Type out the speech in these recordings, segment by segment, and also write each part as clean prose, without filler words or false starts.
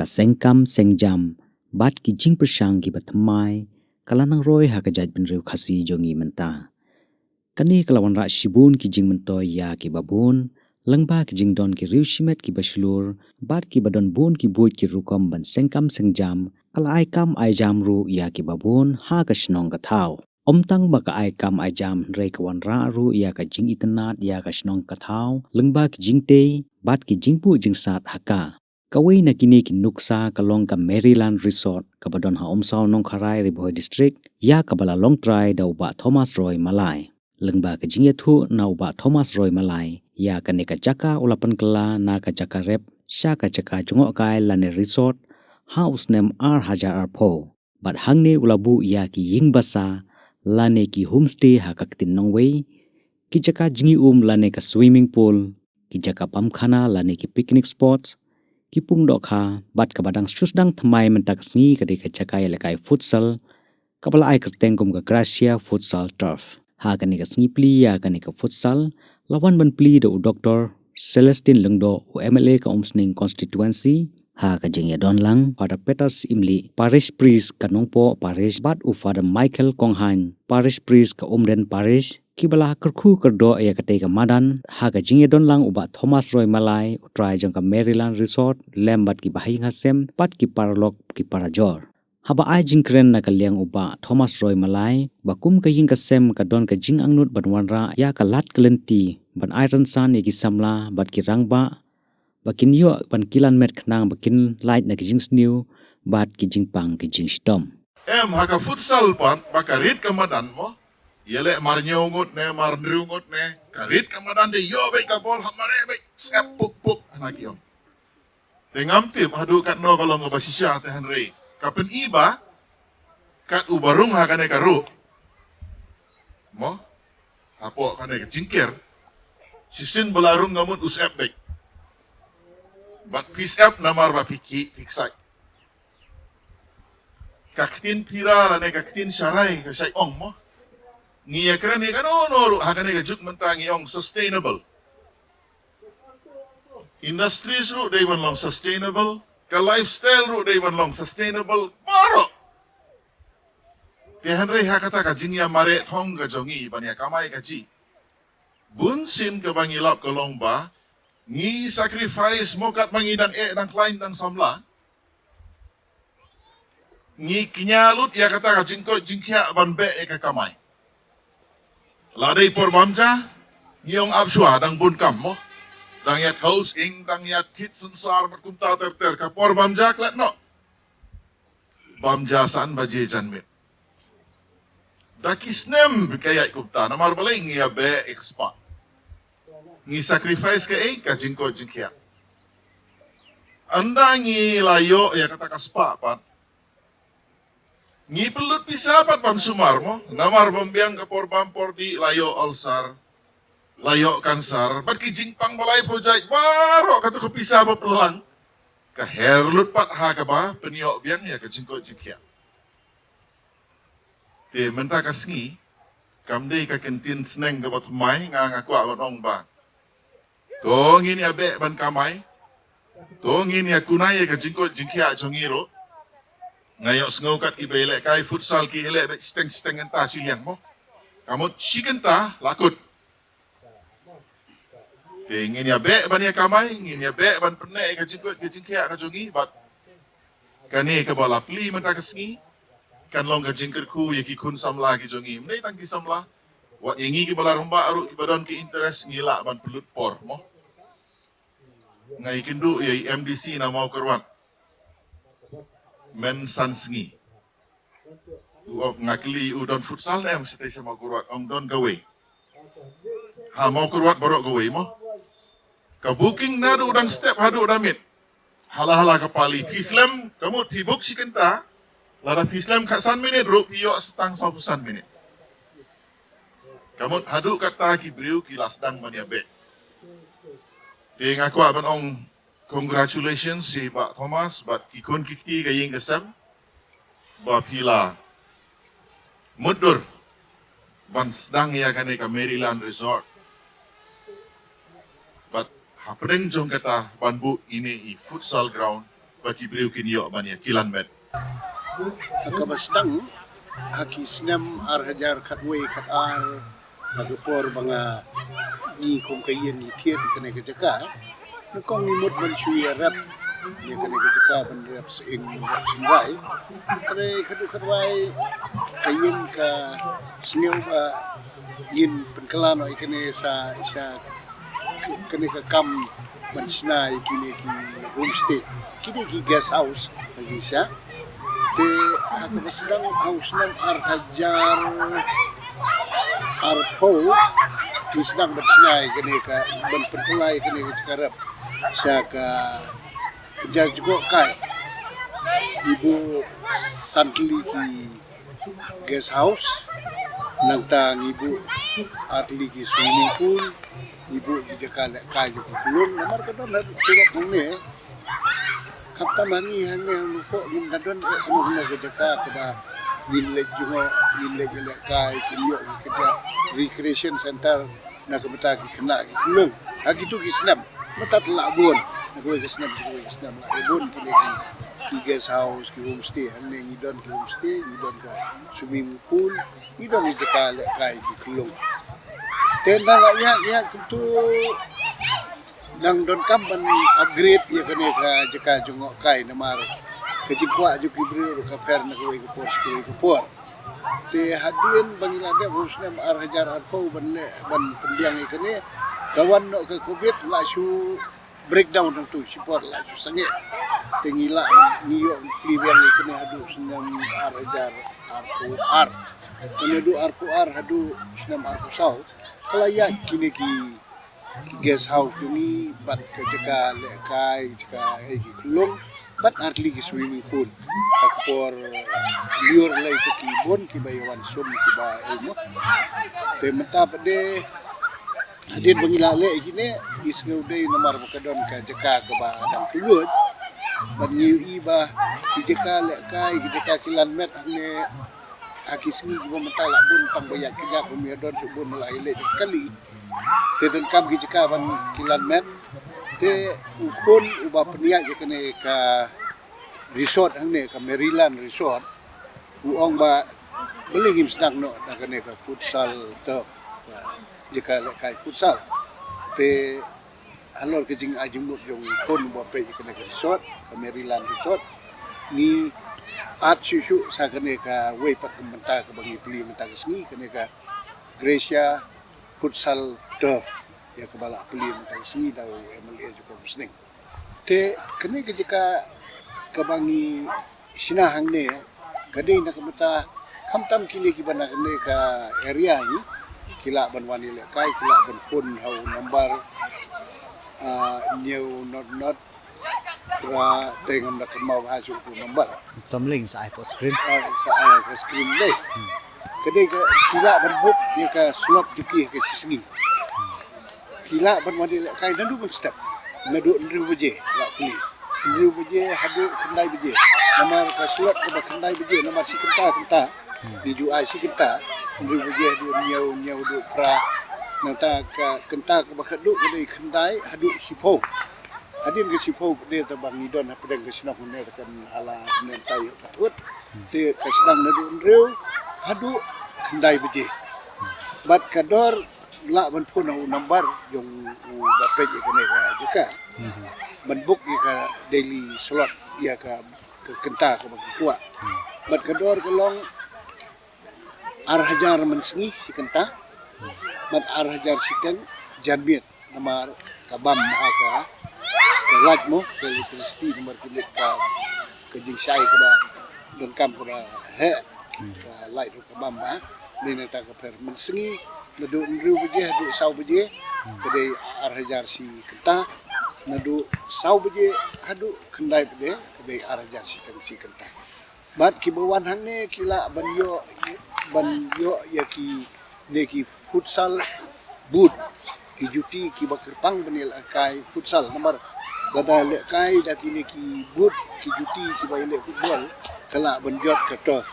ka sengkam sengjam bat ki jing persang ki batmai kalanang roy ha ka jaj bin riu khasi jongi menta kani kalawan ra shibun ki jing mentoy ya ki babun langba ki jing don ki riu shimet ki baslur bat ki badon bun ki buit ki rukom ban sengkam sengjam kala ai kam ai jam ru ya ki babun ha ka shnong ka thau omtang ba ka ai kam ai jam rei kawan ra ru ya ka jing itanat ya ka shnong ka thau langba ki jing te bat ki jing pu jing sat haka kawai na kini ki nuksa kalong ka Maryland Resort kabadon ha omsaw nong kharai riboy district ya kabala long try da uba Thomas Roy Malai lengba ka jing yathu na uba Thomas Roy Malai ya ka ne ka jaka ulapan kala na ka jaka rep sha ka jaka jungok kai lane resort house name R Hajar Arpo bat hangne ulabu ya ki ying basa lane ki homestay ha ka tin nongwei ki jaka jingi lane ka swimming pool ki jaka pamkhana lane ki picnic spots kipung dokha bat kabadang susdang thamai mentak sngi kade ka chakai lekai futsal kabala ai kerteng kum ka Gracia futsal turf ha kani ka sngi pli ya kani ka futsal lawan ban pli do Dr. Celestine Lengdo u MLA ka Umsning constituency ha ka jengya don lang pada Peters Imli parish priest ka Nongpo parish bat u Father Michael Konghan parish priest ka Umden parish kibala kerku kerdo ya kate ka madan ha ka jingye don lang uba Thomas Roy Malai utrai jang ka Maryland Resort lembat ki bahing hasem pat ki parlok ki parajor haba ai jingkren na kalyang uba Thomas Roy Malai bakum ka ying ka sem ka don ka jing angnut banwanra ya ka lat kalenti ban iron san ki samla bat ki rangba bakin yo ban kilan met khnang bakin light na ki jing snew bat ki jing pang ki jing stom haka futsal pan bakarit kamadan mo yele marnyongut ne marndrungut ne karit kamadan de yo be ka bol hamare be sep puk puk anak yo tengam tip hadu kat no kalau ngabasisya te Henry kapen iba kat ubarung hakane karu mo apo kane jingker sisin belarung ngamut usep be bat pisep namar ba piki piksak kaktin pira lane kaktin syarai ka syai ong mo ngiya keren ni kan no hakane ka juk mentang yong sustainable industries ru day one long sustainable ka lifestyle ru day one long sustainable baro ke Henry hakata ka jingya mare thong ka jongi banya kamai ka ji bunsin ka bangilap ka longba ngi sacrifice mo kat mangidang dang klain dang samla ngi kinyalut ya kata ka jingko jingkya ban be ka kamai ladai por bamja ngiyong absua dang bun kam mo dang yat house ing dang yat kit sensar berkumta ter ka por bamja klat no bamja san baje janmit dakisnem kaya kupta namar balai ngiya be expat ngi sacrifice ka ka jingko jingkya anda ngi layo ya kata ka spa pan ngi pelut pisapat pan sumar mo namar bambiang ka por bampor di layo alsar layo kansar bat ki jingpang balai pojai baro katu ko pisa pa pelang ka herlut pat ha ka ba penyo biang ya ka jingko jingkya de menta ka sngi kamde ka kentin sneng ka bat mai nga kwa ong ba to ngini abe ban kamai to ngini akunai ka jingko jingkya jongiro ngayo sngokat ki bele kai futsal ki ele be steng enta siliang mo kamot sikenta lakut ke ngini abe ban ya kamai ngini abe ban penne ka jingko jingkya ka jongi bat kani ka bala pli menta ka sngi kan long ka jingker ku ye ki kun samla ki jongi mnei tang ki samla wat yengi ki bala romba aru ki badon ki interest ngila ban pelut por mo ngai kindu ye MDC na mau kerwat men sansngi uok ngakli udon futsal em sete sama kurwat ong don gawe ha mau kurwat borok gawe mo ka booking na do udang step hadu damit hala kapali pislam kamu tibuk sikenta lada pislam kat san minit ro piyo setang 100 minit kamu hadu kata ki briu ki lasdang mania be de ngaku aban ong congratulations si Pak Thomas bat kikun kikti kaying kesem ba pila mudur ban sedang ya kane ka Maryland Resort bat hapdeng jong kata banbu ini i futsal ground bagi beliau kini yo bani kilan met. Kabasdang haki sinam ar hajar katwe katar agapor banga ni kong kayen ni tiet kene kejaka nukong imut mansui arab ni kene kejaka banrap seing sinrai kene kadu katwai kayen ka sineu ba yin penkelano ikene sa kene ka kam mansna ikine ki homestay kini ki guest house bagi siya te ako sedang haus nam ar hajar arpo di sedang bersenai kene ka ban pertulai kene ka karap sa ka jar juga kai ibu santli ki guest house nantang ibu atli ki swimming pool ibu di jakala kai ki kulun namar ka don surat ngene kapta mangi hangnya lupa din dadon kena kerja kepada dinle juga dinle jelek kai kinyo kita recreation center nak kebeta kena kilung hagi tu Islam mata telak bun nak Islam lah bun ki guest house ki homestay hangnya ngidon ki homestay ngidon ka swimming pool ngidon ni jeka lek kai ki kilung tenda lah ya tu nang don kamban upgrade ya kene ka jeka jongok kai namar kejikwa juki brio ka per na ko ko por te hadin bangila de husnam ar hajar ar ko ban pendiang ikene kawan no ke covid la su breakdown nang tu support la su sange tengila niyo plibiang ikene hadu senam ar hajar ar ko ar kene du ar ko ar hadu senam ar ko sau kalayak kini ki guest house ni bat kerja lekai jika egi kulung bat arli ki swimming pool akpor liur lai ke kibon ki bayawan sum ki ba emo te mata pade adin bangilale gine isgeu dei nomor bakadon ka jaka ke ba adang tulut ban niu iba ki jaka lekai ki jaka kilan met ne akisni ki mata la bun tang bayak ki ja pemiadon subun la ile kali te don kam ki jika ban kilan met te ukun uba peniak je kene ka resort hangne ka Maryland resort uong ba beli him sedang no da kene ka futsal to jika kai futsal te alor ke jing ajimut jong kon ba pe kene ka resort ka Maryland resort ni at susu sa kene ka way pat menta ka bangi pili menta ka sni kene ka Gracia futsal turf ya kebala peli mentang sini dah MLA juga musning te kene jika kebangi sinahang ne kadai nak mata kamtam kini ki bana kene ka area ni kila ban wani le kai kila ban phone hau number new not ra tengam nak mau ha su number tom link sa iPod screen sa screen le kadai kila ban book dia ka slot juki ke sini kila ban wadi kai nandu ban step nadu ndru beje la puli ndru beje hadu kendai beje nama ka slot ke kendai beje nama si kenta di ju ai si kenta ndru beje du nyau du pra nanta ka kenta ke bakadu kedai kendai hadu sipo adin ke sipo de ta bang idon apa deng ke sinah ne kan ala nentai patut te ka sedang nadu ndru hadu kendai beje bat kador la ban pun au number yung bapej kene ka juga ban book ka daily slot ya ka kenta ka bagi kuat bat kador kelong ar hajar mensengi si kenta bat ar hajar sikeng janbit namar kabam ka lag mo ka electricity nomor kulit ka kejing sai ka ba don kam ka ba he ka light ka bam ba ni neta ka per mensengi nadu ndru beje hadu sau beje kedai ar hajar si kenta nadu sau beje hadu kendai beje kedai ar hajar si kenta bat ki bawan hang ne kila ban yo ya ki ne ki futsal boot ki juti ki bakar pang benil akai futsal nomor gada le kai da ki ne ki boot ki juti ki baile football kala ban jot ka tof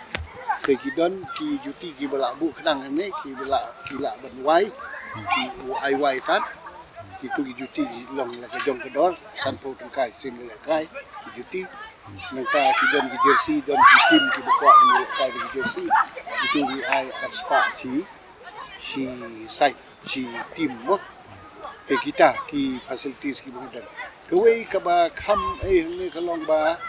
ke kidon ki juti ki bala bu kenang ne ki bala kila ban wai ki ai wai tat ki ku ki juti long la ke jong ke dor san po tang kai sin le kai ki juti Nangka kidon ki jersey don ki tim ki bakwa ni kai ki jersey itu di ai arspa si site si tim mo ke kita ki facilities ki bukan kewei ka ba kham hang ni kalong ba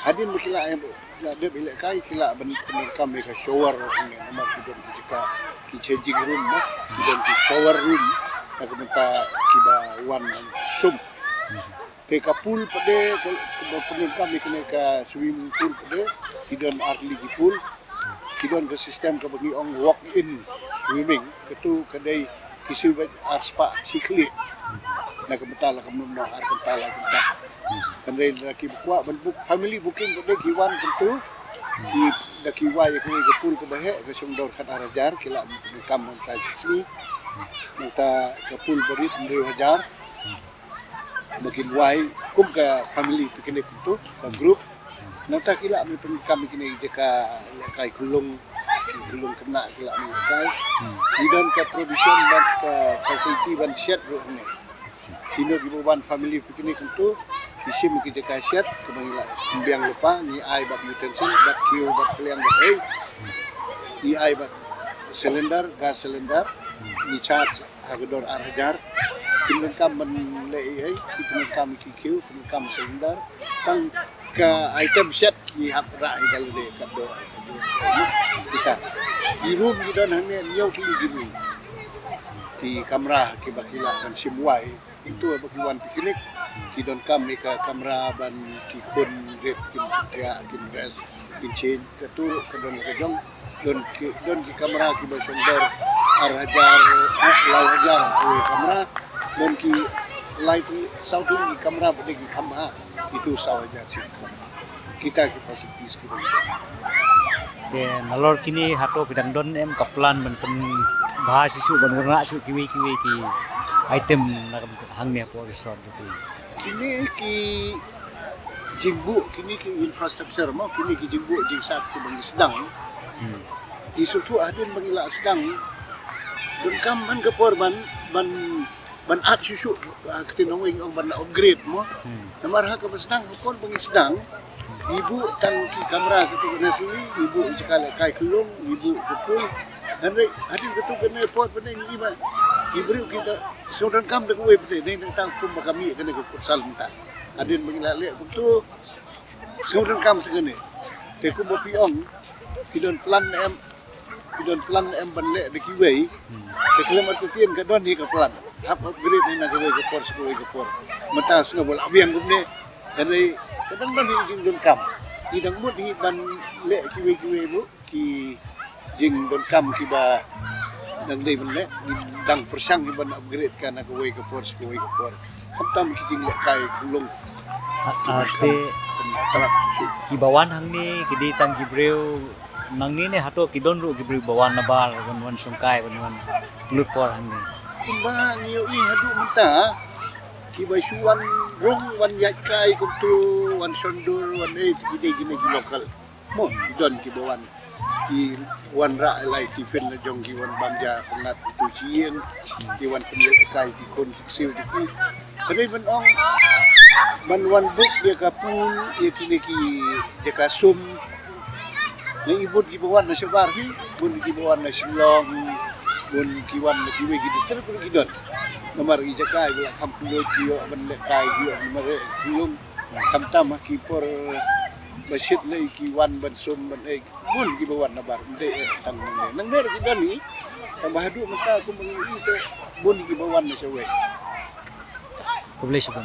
hadin bakila ai la de bile kai kila ban kam ka shower ni nama kidon ki jika ki changing room mo kidon ki shower room nak minta ki ba one sum ke kapul pade ke kami kena ke swimming pool pade kidon arli ki pool kidon ke sistem ke bagi ong walk in swimming ketu kedai kisil arspa sikli nak betal ke memno ar betal kita kendai laki buka bentuk family booking pade kiwan tentu ki daki wai ke pool ke bahe ke sungdor khat arajar kila kam montaj sini mata ke pool berit 2000 makin wai kum ka family piknik itu ka group nata kila mi kami kini jeka kai kulung kena kila mi kai dan ka provision dan ka facility ban shed ro ni kino di ban family piknik itu kisim ki jeka shed kemangila biang lupa ni ai bat utensil bat kiu bat kliang bat ni ai bat cylinder gas cylinder ni charge hagdor arjar kini kami menilai kini kami kikiu kini kami selinder tang ke item set ki hapra dalam de kado kita di room kita hanya nyau tu di room di kamera ki bakila kan simwai itu bagiwan piknik kidon kami ke kamera ban ki kun rep kin ya kin gas kin chain ketur kedon kejong don ki kamera ki basondor arhajar lawajar ku kamera dan ki light sautu di kamera pada ki kamera itu sawaja sih kita ki facilities kita ke nalor kini hato bidang don em kaplan menpen bahas isu ban warna isu kiwi ki item nak hangnya po resort itu kini ki jingbu kini ki infrastruktur mau kini ki jingbu jing sat ki bagi sedang isu tu adin bagi la sedang dan kaman ke korban ban at susu ketinonging ang ban upgrade mo namarha ka basdang kon bangi sedang ibu tang ki kamera ketu kena sini ibu sekali kai kulung ibu kepul dan hadin ketu kena pot benda ni iba ibru kita saudan kam dak we benda ni tang kum kami kena ke futsal minta hadin bangi lale ketu saudan kam segene te ku bo piong kidon plan em ban le de kiwei te kilometer tien ka don hi ka plan hap upgrade ni nak ke por mata senga bola abiang gumne dan kadang don hi jing kam idang mut hi ban le kiwei bu ki jing don kam ki ba dang dei ban le dang persang hi ban upgrade kan nak ke por kamtam ki jing le kai kulung ate tarak susu ki bawan hang ni kidi tang gibreu nang ni ne hato kidon ru gibreu bawan nabar wan sungkai wan pulut por hang ni kumba niyo i hadu minta ki ba suwan rong wan yakai kutu wan sondur wan gide gine gi lokal mo don ki bawan ki wan ra lai ti fen la jong ki wan banja pengat tu sien ki wan penil kai ki kon siu ki kadai ban wan buk dia kapul dia kini ki dia kasum yang ibut ki bawan na sebar ni bun ki bawan na silong bun ki wan na kiwe ki dister pun ki don nomor i jakai bila kampulo ki yo ban le kai yo nomor yung kamtam ki por basit le ki wan ban sum ban bun ki bawan na bar de tang nang der ki don ni tambah hadu mata aku mengi se bun ki bawan na sewe ko boleh sebut